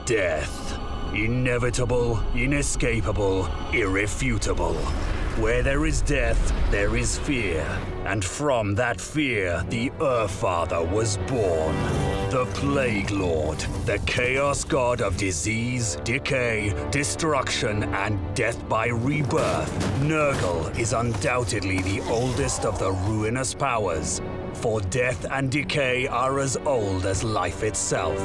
Death. Inevitable, inescapable, irrefutable. Where there is death, there is fear. And from that fear, the Father was born. The Plague Lord, the Chaos God of disease, decay, destruction, and death by rebirth. Nurgle is undoubtedly the oldest of the ruinous powers, for death and decay are as old as life itself.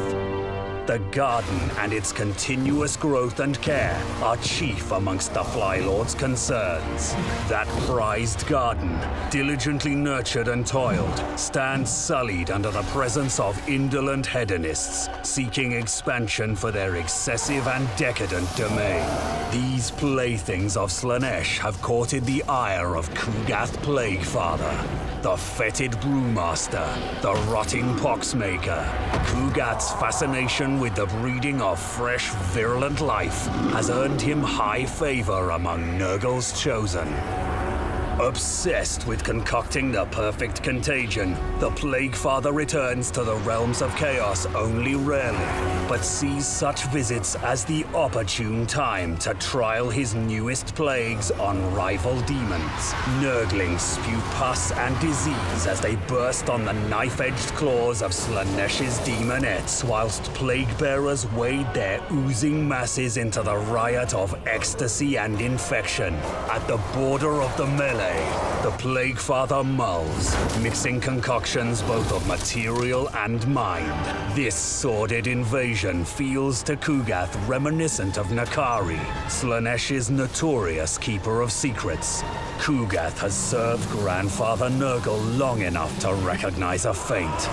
The garden and its continuous growth and care are chief amongst the Fly Lord's concerns. That prized garden, diligently nurtured and toiled, stands sullied under the presence of indolent hedonists, seeking expansion for their excessive and decadent domain. These playthings of Slaanesh have courted the ire of Kugath Plaguefather, the fetid brewmaster, the rotting poxmaker. Kugath's fascination with the breeding of fresh, virulent life has earned him high favor among Nurgle's chosen. Obsessed with concocting the perfect contagion, the Plaguefather returns to the realms of chaos only rarely, but sees such visits as the opportune time to trial his newest plagues on rival demons. Nurglings spew pus and disease as they burst on the knife-edged claws of Slaanesh's demonettes, whilst plague-bearers wade their oozing masses into the riot of ecstasy and infection. At the border of the melee, the Plaguefather mulls, mixing concoctions both of material and mind. This sordid invasion feels to Kugath reminiscent of Nakari, Slaanesh's notorious keeper of secrets. Kugath has served Grandfather Nurgle long enough to recognize a feint.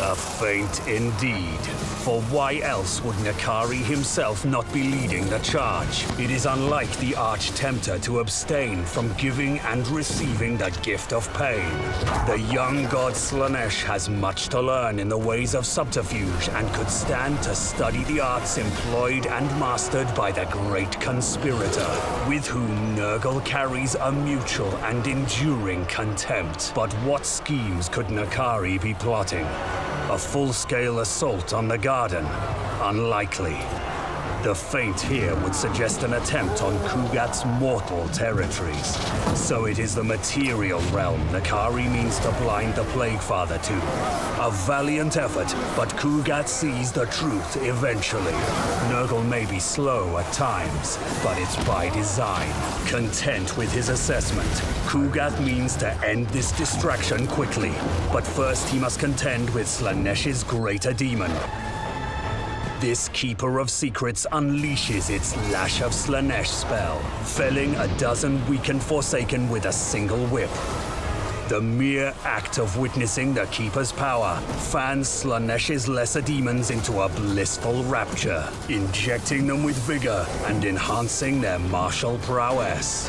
A feint indeed. For why else would Nakari himself not be leading the charge? It is unlike the Arch-Tempter to abstain from giving and receiving the gift of pain. The young god Slaanesh has much to learn in the ways of subterfuge and could stand to study the arts employed and mastered by the great conspirator, with whom Nurgle carries a mutual and enduring contempt. But what schemes could Nakari be plotting? A full-scale assault on the garden? Unlikely. The feint here would suggest an attempt on Kugath's mortal territories. So it is the material realm Nakari means to blind the Plaguefather to. A valiant effort, but Kugath sees the truth eventually. Nurgle may be slow at times, but it's by design. Content with his assessment, Kugath means to end this distraction quickly. But first he must contend with Slaanesh's greater demon. This Keeper of Secrets unleashes its Lash of Slaanesh spell, felling a dozen weakened Forsaken with a single whip. The mere act of witnessing the Keeper's power fans Slaanesh's lesser demons into a blissful rapture, injecting them with vigor and enhancing their martial prowess.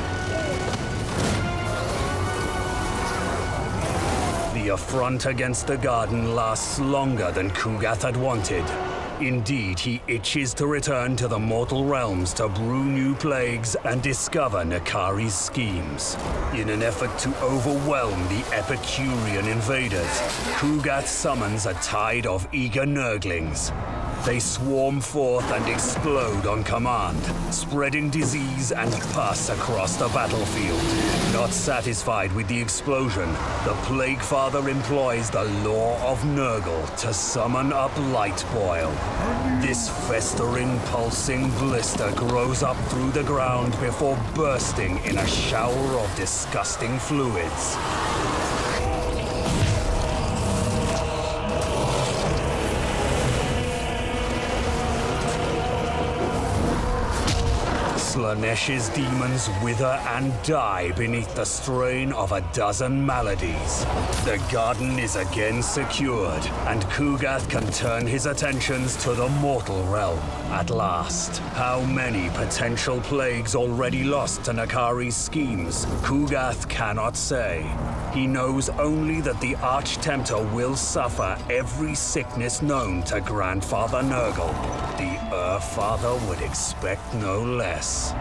The affront against the garden lasts longer than Kugath had wanted. Indeed, he itches to return to the mortal realms to brew new plagues and discover Nakari's schemes. In an effort to overwhelm the Epicurean invaders, Kugath summons a tide of eager Nurglings. They swarm forth and explode on command, spreading disease and pus across the battlefield. Not satisfied with the explosion, the Plaguefather employs the law of Nurgle to summon up Light Boil. This festering, pulsing blister grows up through the ground before bursting in a shower of disgusting fluids. Slaanesh's demons wither and die beneath the strain of a dozen maladies. The garden is again secured, and Kugath can turn his attentions to the mortal realm at last. How many potential plagues already lost to Nakari's schemes, Kugath cannot say. He knows only that the Arch-Tempter will suffer every sickness known to Grandfather Nurgle. The Father would expect no less.